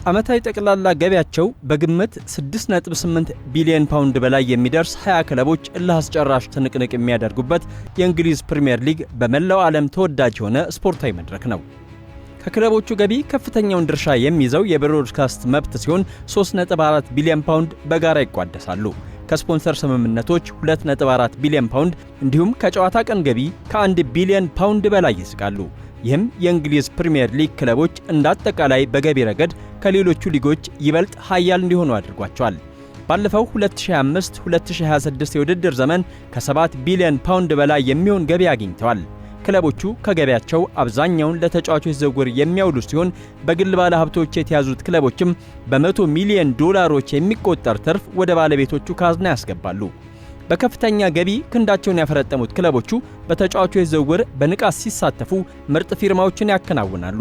ዓመታዊ ጠቅላላ ገቢያቸው በግምት 6.8 ቢሊዮን ፓውንድ በላይ የሚደርስ 20 ክለቦች እልህ አስጨራሽ ትንቅንቅ የሚያደርጉበት የእንግሊዝ ፕሪሚየር ሊግ በመላው ዓለም ተወዳጅ የሆነ ስፖርታዊ መድረክ ነው። ከክለቦቹ ገቢ ከፍተኛውን ድርሻ የሚይዘው የብሮድካስት መብት ሲሆን 3.4 ቢሊዮን ፓውንድ በጋራ ይቋደሳሉ። ከስፖንሰር ስምምነቶች 2.4 ቢሊዮን ፓውንድ እንዲሁም ከጨዋታ ቀን ገቢ ከ1 ቢሊዮን ፓውንድ በላይ ይስቃሉ። ይህም የእንግሊዝ ፕሪሚየር ሊግ ክለቦች እንዳጠቃላይ በገቢ ረገድ ከሌሎቹ ሊጎች ይበልጥ ኃያል እንዲሆኑ አድርጓቸዋል። ባለፈው 2025-2026 የውድድር ዘመን ከ7 ቢሊዮን ፓውንድ በላይ የሚሆን ገቢ አግኝተዋል። ክለቦቹ ከገቢያቸው አብዛኛውን ለተጫዋቾች ዝውውር የሚያውሉ ሲሆን በግል ባለሀብቶች የተያዙት ክለቦችም በ100 ሚሊዮን ዶላሮች የሚቆጠር ትርፍ ወደ ባለቤቶቹ ካዝና ያስገባሉ። በከፍተኛ ገቢ ክንዳቸውን ያፈረጠሙት ክለቦቹ በተጫዋቾች ዝውውር በንቃት ሲሳተፉ ምርጥ ፊርማዎችን ያከናውናሉ።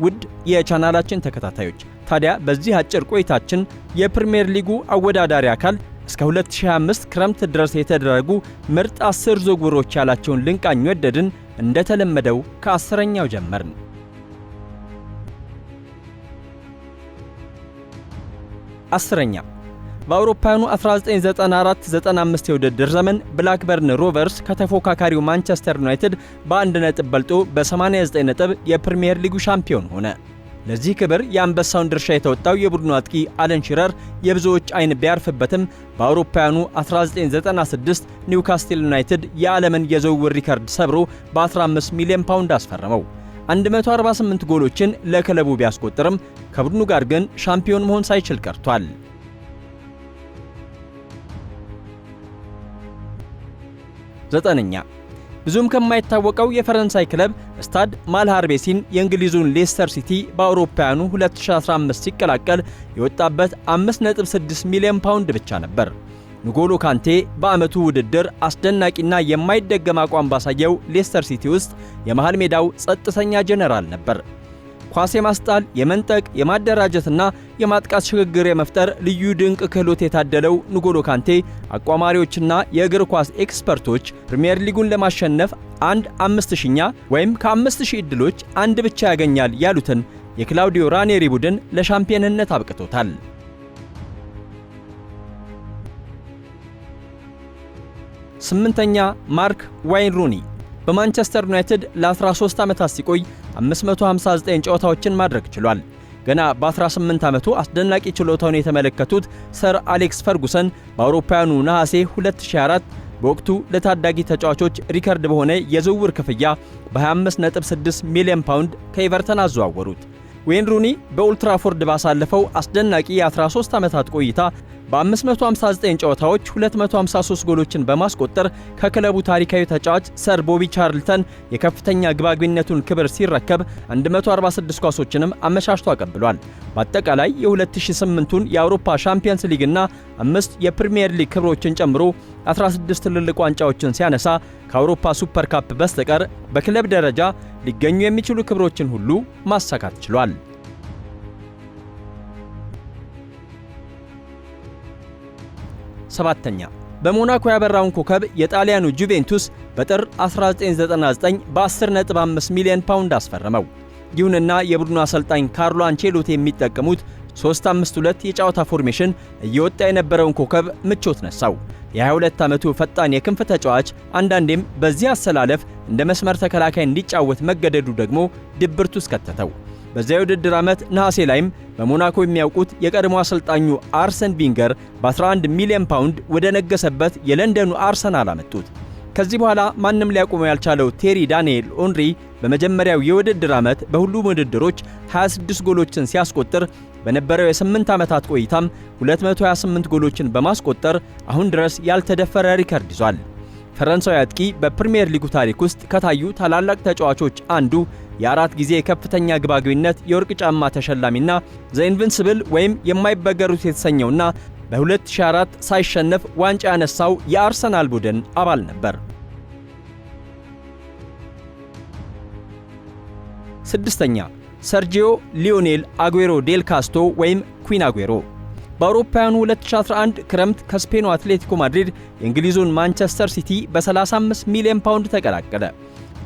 ውድ የቻናላችን ተከታታዮች ታዲያ በዚህ አጭር ቆይታችን የፕሪሚየር ሊጉ አወዳዳሪ አካል እስከ 2025 ክረምት ድረስ የተደረጉ ምርጥ 10 ዝውውሮች ያላቸውን ልንቃኝ ወደድን። እንደተለመደው ከ10ኛው ጀመርን። 10ኛ በአውሮፓውያኑ 1994-95 የውድድር ዘመን ብላክበርን ሮቨርስ ከተፎካካሪው ማንቸስተር ዩናይትድ በአንድ ነጥብ በልጦ በ89 ነጥብ የፕሪሚየር ሊጉ ሻምፒዮን ሆነ። ለዚህ ክብር የአንበሳውን ድርሻ የተወጣው የቡድኑ አጥቂ አለን ሺረር የብዙዎች አይን ቢያርፍበትም በአውሮፓውያኑ 1996 ኒውካስትል ዩናይትድ የዓለምን የዝውውር ሪከርድ ሰብሮ በ15 ሚሊዮን ፓውንድ አስፈረመው። 148 ጎሎችን ለክለቡ ቢያስቆጥርም ከቡድኑ ጋር ግን ሻምፒዮን መሆን ሳይችል ቀርቷል። 9ኛ ብዙም ከማይታወቀው የፈረንሳይ ክለብ ስታድ ማልሃርቤሲን የእንግሊዙን ሌስተር ሲቲ በአውሮፓውያኑ 2015 ሲቀላቀል የወጣበት 5.6 ሚሊዮን ፓውንድ ብቻ ነበር። ንጎሎ ካንቴ በዓመቱ ውድድር አስደናቂና የማይደገም አቋም ባሳየው ሌስተር ሲቲ ውስጥ የመሃል ሜዳው ጸጥተኛ ጀነራል ነበር። ኳስ የማስጣል፣ የመንጠቅ፣ የማደራጀትና የማጥቃት ሽግግር የመፍጠር ልዩ ድንቅ ክህሎት የታደለው ንጎሎ ካንቴ አቋማሪዎችና የእግር ኳስ ኤክስፐርቶች ፕሪሚየር ሊጉን ለማሸነፍ አንድ 5000ኛ ወይም ከ5000 ዕድሎች አንድ ብቻ ያገኛል ያሉትን የክላውዲዮ ራኔሪ ቡድን ለሻምፒዮንነት አብቅቶታል። 8ኛ ማርክ ዋይን ሩኒ በማንቸስተር ዩናይትድ ለ13 ዓመታት ሲቆይ 559 ጨዋታዎችን ማድረግ ችሏል። ገና በ18 ዓመቱ አስደናቂ ችሎታውን የተመለከቱት ሰር አሌክስ ፈርጉሰን በአውሮፓውያኑ ነሐሴ 2004 በወቅቱ ለታዳጊ ተጫዋቾች ሪከርድ በሆነ የዝውውር ክፍያ በ25.6 ሚሊዮን ፓውንድ ከኤቨርተን አዘዋወሩት። ዌይን ሩኒ በኦልትራፎርድ ባሳለፈው አስደናቂ የ13 ዓመታት ቆይታ በ559 ጨዋታዎች 253 ጎሎችን በማስቆጠር ከክለቡ ታሪካዊ ተጫዋች ሰር ቦቢ ቻርልተን የከፍተኛ ግባግቢነቱን ክብር ሲረከብ 146 ኳሶችንም አመቻችቶ አቀብሏል። በአጠቃላይ የ2008ቱን የአውሮፓ ሻምፒየንስ ሊግና 5 የፕሪሚየር ሊግ ክብሮችን ጨምሮ 16 ትልልቅ ዋንጫዎችን ሲያነሳ ከአውሮፓ ሱፐር ካፕ በስተቀር በክለብ ደረጃ ሊገኙ የሚችሉ ክብሮችን ሁሉ ማሳካት ችሏል። 7ኛ በሞናኮ ያበራውን ኮከብ የጣሊያኑ ጁቬንቱስ በጥር 1999 በ10.5 ሚሊዮን ፓውንድ አስፈረመው። ይሁንና የቡድኑ አሰልጣኝ ካርሎ አንቼሎቲ የሚጠቀሙት 3-5-2 የጨዋታ ፎርሜሽን እየወጣ የነበረውን ኮከብ ምቾት ነሳው። የ22 ዓመቱ ፈጣን የክንፍ ተጫዋች አንዳንዴም በዚህ አሰላለፍ እንደ መስመር ተከላካይ እንዲጫወት መገደዱ ደግሞ ድብርት ውስጥ ከተተው። በዚያ የውድድር ዓመት ነሐሴ ላይም በሞናኮ የሚያውቁት የቀድሞ አሰልጣኙ አርሰን ቪንገር በ11 ሚሊዮን ፓውንድ ወደ ነገሰበት የለንደኑ አርሰናል አመጡት። ከዚህ በኋላ ማንም ሊያቆመው ያልቻለው ቴሪ ዳንኤል ኦንሪ በመጀመሪያው የውድድር ዓመት በሁሉም ውድድሮች 26 ጎሎችን ሲያስቆጥር በነበረው የ8 ዓመታት ቆይታም 228 ጎሎችን በማስቆጠር አሁን ድረስ ያልተደፈረ ሪከርድ ይዟል። ፈረንሳዊ አጥቂ በፕሪሚየር ሊጉ ታሪክ ውስጥ ከታዩ ታላላቅ ተጫዋቾች አንዱ የ4 ጊዜ ከፍተኛ ግባግቢነት የወርቅ ጫማ ተሸላሚና ዘ ኢንቪንሲብል ወይም የማይበገሩት የተሰኘውና በ2004 ሳይሸነፍ ዋንጫ ያነሳው የአርሰናል ቡድን አባል ነበር። 6ኛ ሰርጂዮ ሊዮኔል አጉዌሮ ዴል ካስቶ ወይም ኩዊን አጉዌሮ በአውሮፓውያኑ 2011 ክረምት ከስፔኑ አትሌቲኮ ማድሪድ የእንግሊዙን ማንቸስተር ሲቲ በ35 ሚሊዮን ፓውንድ ተቀላቀለ።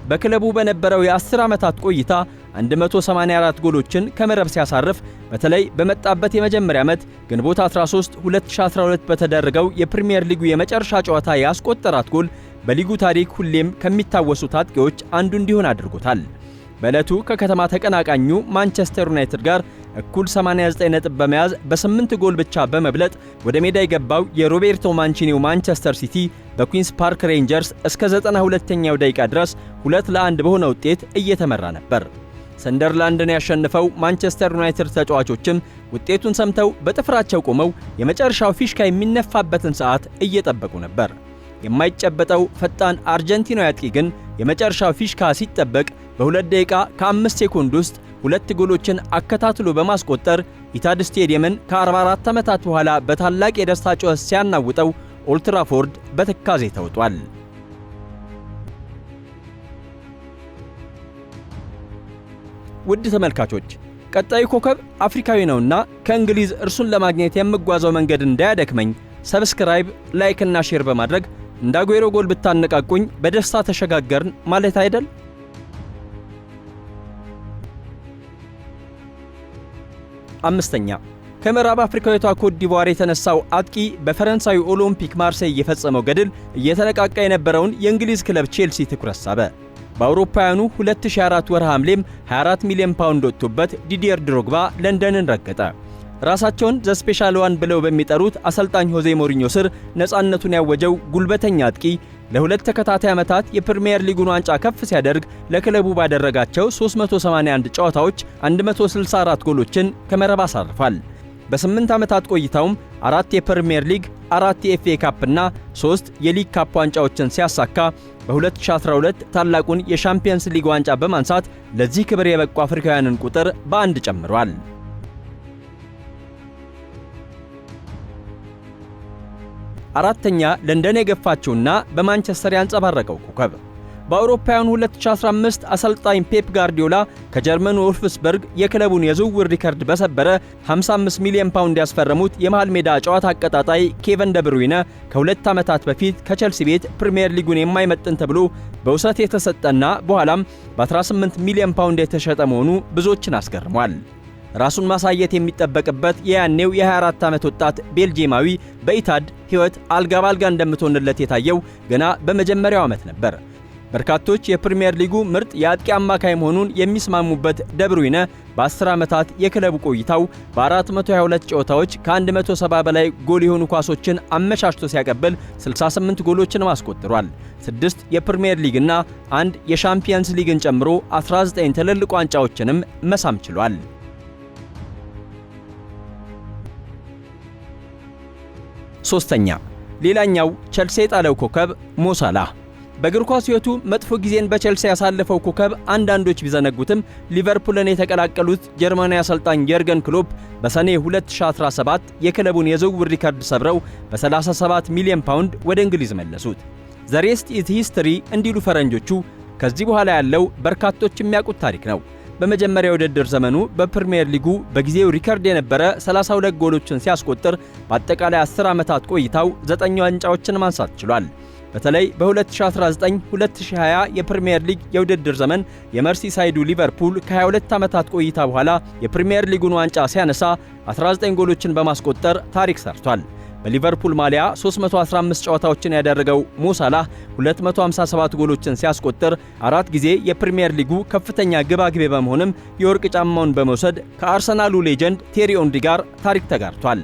በክለቡ በነበረው የ10 ዓመታት ቆይታ 184 ጎሎችን ከመረብ ሲያሳርፍ በተለይ በመጣበት የመጀመሪያ ዓመት ግንቦት 13 2012 በተደረገው የፕሪሚየር ሊጉ የመጨረሻ ጨዋታ ያስቆጠራት ጎል በሊጉ ታሪክ ሁሌም ከሚታወሱት አጥቂዎች አንዱ እንዲሆን አድርጎታል። በዕለቱ ከከተማ ተቀናቃኙ ማንቸስተር ዩናይትድ ጋር እኩል 89 ነጥብ በመያዝ በ8 ጎል ብቻ በመብለጥ ወደ ሜዳ የገባው የሮቤርቶ ማንቺኒው ማንቸስተር ሲቲ በኩዊንስ ፓርክ ሬንጀርስ እስከ 92ኛው ደቂቃ ድረስ 2-1 በሆነ ውጤት እየተመራ ነበር። ሰንደርላንድን ያሸነፈው ማንቸስተር ዩናይትድ ተጫዋቾችም ውጤቱን ሰምተው በጥፍራቸው ቆመው የመጨረሻው ፊሽካ የሚነፋበትን ሰዓት እየጠበቁ ነበር። የማይጨበጠው ፈጣን አርጀንቲናዊ አጥቂ ግን የመጨረሻው ፊሽካ ሲጠበቅ በ2 ደቂቃ ከ5 ሴኮንድ ውስጥ 2 ጎሎችን አከታትሎ በማስቆጠር ኢታድ ስቴዲየምን ከ44 ዓመታት በኋላ በታላቅ የደስታ ጩኸት ሲያናውጠው ኦልድ ትራፎርድ በትካዜ ተውጧል። ውድ ተመልካቾች፣ ቀጣዩ ኮከብ አፍሪካዊ ነውና ከእንግሊዝ እርሱን ለማግኘት የምጓዘው መንገድ እንዳያደክመኝ ሰብስክራይብ፣ ላይክ እና ሼር በማድረግ እንደ አጉዌሮ ጎል ብታነቃቁኝ በደስታ ተሸጋገርን ማለት አይደል? አምስተኛ፣ ከምዕራብ አፍሪካዊቷ ኮት ዲቯር የተነሳው አጥቂ በፈረንሳዩ ኦሎምፒክ ማርሴይ የፈጸመው ገድል እየተነቃቃ የነበረውን የእንግሊዝ ክለብ ቼልሲ ትኩረት ሳበ። በአውሮፓውያኑ 2004 ወርሃ ሐምሌም 24 ሚሊዮን ፓውንድ ወጥቶበት ዲዲየር ድሮግባ ለንደንን ረገጠ። ራሳቸውን ዘ ስፔሻል ዋን ብለው በሚጠሩት አሰልጣኝ ሆዜ ሞሪኞ ስር ነፃነቱን ያወጀው ጉልበተኛ አጥቂ ለሁለት ተከታታይ ዓመታት የፕሪሚየር ሊጉን ዋንጫ ከፍ ሲያደርግ ለክለቡ ባደረጋቸው 381 ጨዋታዎች 164 ጎሎችን ከመረብ አሳርፏል። በ8 ዓመታት ቆይታውም 4 የፕሪሚየር ሊግ፣ 4 የኤፍኤ ካፕ እና 3 የሊግ ካፕ ዋንጫዎችን ሲያሳካ በ2012 ታላቁን የሻምፒየንስ ሊግ ዋንጫ በማንሳት ለዚህ ክብር የበቁ አፍሪካውያንን ቁጥር በአንድ ጨምሯል። አራተኛ፣ ለንደን የገፋችውና በማንቸስተር ያንጸባረቀው ኮከብ በአውሮፓውያኑ 2015 አሰልጣኝ ፔፕ ጋርዲዮላ ከጀርመኑ ወልፍስበርግ የክለቡን የዝውውር ሪከርድ በሰበረ 55 ሚሊዮን ፓውንድ ያስፈረሙት የመሃል ሜዳ ጨዋታ አቀጣጣይ ኬቨን ደብሩይነ ከ2 ዓመታት በፊት ከቸልሲ ቤት ፕሪሚየር ሊጉን የማይመጥን ተብሎ በውሰት የተሰጠና በኋላም በ18 ሚሊዮን ፓውንድ የተሸጠ መሆኑ ብዙዎችን አስገርሟል። ራሱን ማሳየት የሚጠበቅበት የያኔው የ24 ዓመት ወጣት ቤልጂየማዊ በኢታድ ሕይወት አልጋ ባልጋ እንደምትሆንለት የታየው ገና በመጀመሪያው ዓመት ነበር። በርካቶች የፕሪሚየር ሊጉ ምርጥ የአጥቂ አማካይ መሆኑን የሚስማሙበት ደብሩይነ በ10 ዓመታት የክለቡ ቆይታው በ422 ጨዋታዎች ከ170 በላይ ጎል የሆኑ ኳሶችን አመቻችቶ ሲያቀብል 68 ጎሎችን አስቆጥሯል። 6 የፕሪሚየር ሊግና 1 የሻምፒየንስ ሊግን ጨምሮ 19 ትልልቅ ዋንጫዎችንም መሳም ችሏል። ሶስተኛ፣ ሌላኛው ቸልሲ የጣለው ኮከብ ሞ ሳላህ በእግር ኳስ ሕይወቱ መጥፎ ጊዜን በቸልሲ ያሳለፈው ኮከብ አንዳንዶች ቢዘነጉትም ሊቨርፑልን የተቀላቀሉት ጀርመናዊ አሰልጣኝ የርገን ክሎፕ በሰኔ 2017 የክለቡን የዝውውር ሪከርድ ሰብረው በ37 ሚሊዮን ፓውንድ ወደ እንግሊዝ መለሱት። ዘ ሬስት ኢዝ ሂስትሪ እንዲሉ ፈረንጆቹ ከዚህ በኋላ ያለው በርካቶች የሚያውቁት ታሪክ ነው። በመጀመሪያው ውድድር ዘመኑ በፕሪሚየር ሊጉ በጊዜው ሪከርድ የነበረ 32 ጎሎችን ሲያስቆጥር በአጠቃላይ 10 ዓመታት ቆይታው 9 ዋንጫዎችን ማንሳት ችሏል። በተለይ በ2019-2020 የፕሪሚየር ሊግ የውድድር ዘመን የመርሲሳይዱ ሊቨርፑል ከ22 ዓመታት ቆይታ በኋላ የፕሪሚየር ሊጉን ዋንጫ ሲያነሳ 19 ጎሎችን በማስቆጠር ታሪክ ሰርቷል። በሊቨርፑል ማሊያ 315 ጨዋታዎችን ያደረገው ሞ ሳላህ 257 ጎሎችን ሲያስቆጥር 4 ጊዜ የፕሪሚየር ሊጉ ከፍተኛ ግባግቤ በመሆንም የወርቅ ጫማውን በመውሰድ ከአርሰናሉ ሌጀንድ ቴሪ ኦንሪ ጋር ታሪክ ተጋርቷል።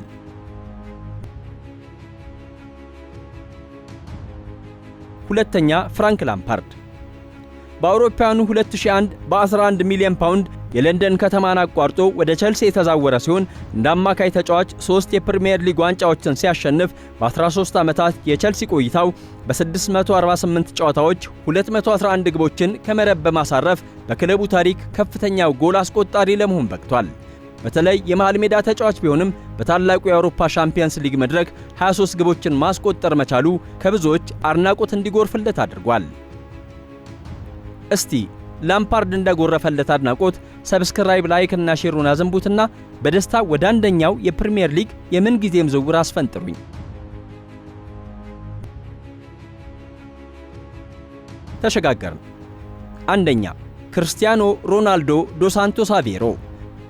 ሁለተኛ፣ ፍራንክ ላምፓርድ በአውሮፓውያኑ 2001 በ11 ሚሊዮን ፓውንድ የለንደን ከተማን አቋርጦ ወደ ቸልሲ የተዛወረ ሲሆን እንደ አማካይ ተጫዋች 3 የፕሪሚየር ሊግ ዋንጫዎችን ሲያሸንፍ በ13 ዓመታት የቸልሲ ቆይታው በ648 ጨዋታዎች 211 ግቦችን ከመረብ በማሳረፍ በክለቡ ታሪክ ከፍተኛው ጎል አስቆጣሪ ለመሆን በቅቷል። በተለይ የመሃል ሜዳ ተጫዋች ቢሆንም በታላቁ የአውሮፓ ሻምፒየንስ ሊግ መድረክ 23 ግቦችን ማስቆጠር መቻሉ ከብዙዎች አድናቆት እንዲጎርፍለት አድርጓል። እስቲ ላምፓርድ እንደጎረፈለት አድናቆት ሰብስክራይብ፣ ላይክ እና ሼሩን አዘንቡትና በደስታ ወደ አንደኛው የፕሪሚየር ሊግ የምን ጊዜም ዝውውር አስፈንጥሩኝ። ተሸጋገርን። አንደኛ ክርስቲያኖ ሮናልዶ ዶስ ሳንቶስ አቬሮ።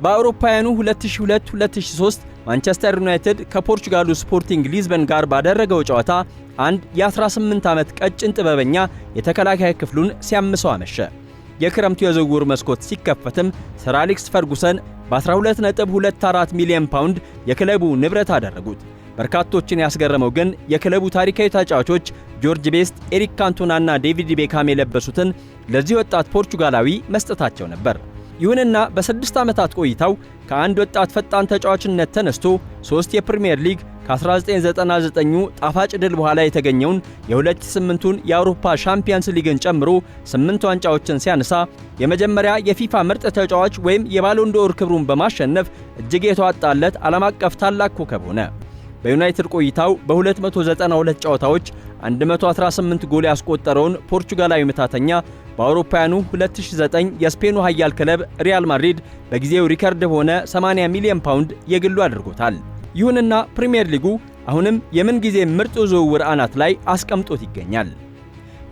በአውሮፓውያኑ 2002-2003 ማንቸስተር ዩናይትድ ከፖርቹጋሉ ስፖርቲንግ ሊዝበን ጋር ባደረገው ጨዋታ አንድ የ18 ዓመት ቀጭን ጥበበኛ የተከላካይ ክፍሉን ሲያምሰው አመሸ። የክረምቱ የዝውውር መስኮት ሲከፈትም ሰር አሌክስ ፈርጉሰን በ12.24 ሚሊዮን ፓውንድ የክለቡ ንብረት አደረጉት። በርካቶችን ያስገረመው ግን የክለቡ ታሪካዊ ተጫዋቾች ጆርጅ ቤስት፣ ኤሪክ ካንቶናና ዴቪድ ቤካም የለበሱትን ለዚህ ወጣት ፖርቹጋላዊ መስጠታቸው ነበር። ይሁንና በ6 ዓመታት ቆይታው ከአንድ ወጣት ፈጣን ተጫዋችነት ተነስቶ 3 የፕሪሚየር ሊግ ከ1999ኙ ጣፋጭ ድል በኋላ የተገኘውን የ2008ቱን የአውሮፓ ሻምፒየንስ ሊግን ጨምሮ 8 ዋንጫዎችን ሲያነሳ የመጀመሪያ የፊፋ ምርጥ ተጫዋች ወይም የባሎን ዶር ክብሩን በማሸነፍ እጅግ የተዋጣለት ዓለም አቀፍ ታላቅ ኮከብ ሆነ። በዩናይትድ ቆይታው በ292 ጨዋታዎች 118 ጎል ያስቆጠረውን ፖርቹጋላዊ መታተኛ በአውሮፓውያኑ 2009 የስፔኑ ኃያል ክለብ ሪያል ማድሪድ በጊዜው ሪከርድ በሆነ 80 ሚሊዮን ፓውንድ የግሉ አድርጎታል። ይሁንና ፕሪሚየር ሊጉ አሁንም የምንጊዜ ምርጡ ዝውውር አናት ላይ አስቀምጦት ይገኛል።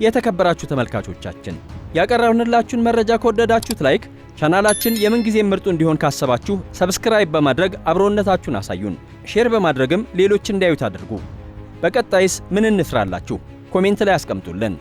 የተከበራችሁ ተመልካቾቻችን ያቀረብንላችሁን መረጃ ከወደዳችሁት ላይክ፣ ቻናላችን የምንጊዜ ምርጡ እንዲሆን ካሰባችሁ ሰብስክራይብ በማድረግ አብሮነታችሁን አሳዩን። ሼር በማድረግም ሌሎች እንዲያዩት አድርጉ። በቀጣይስ ምን እንስራላችሁ? ኮሜንት ላይ አስቀምጡልን።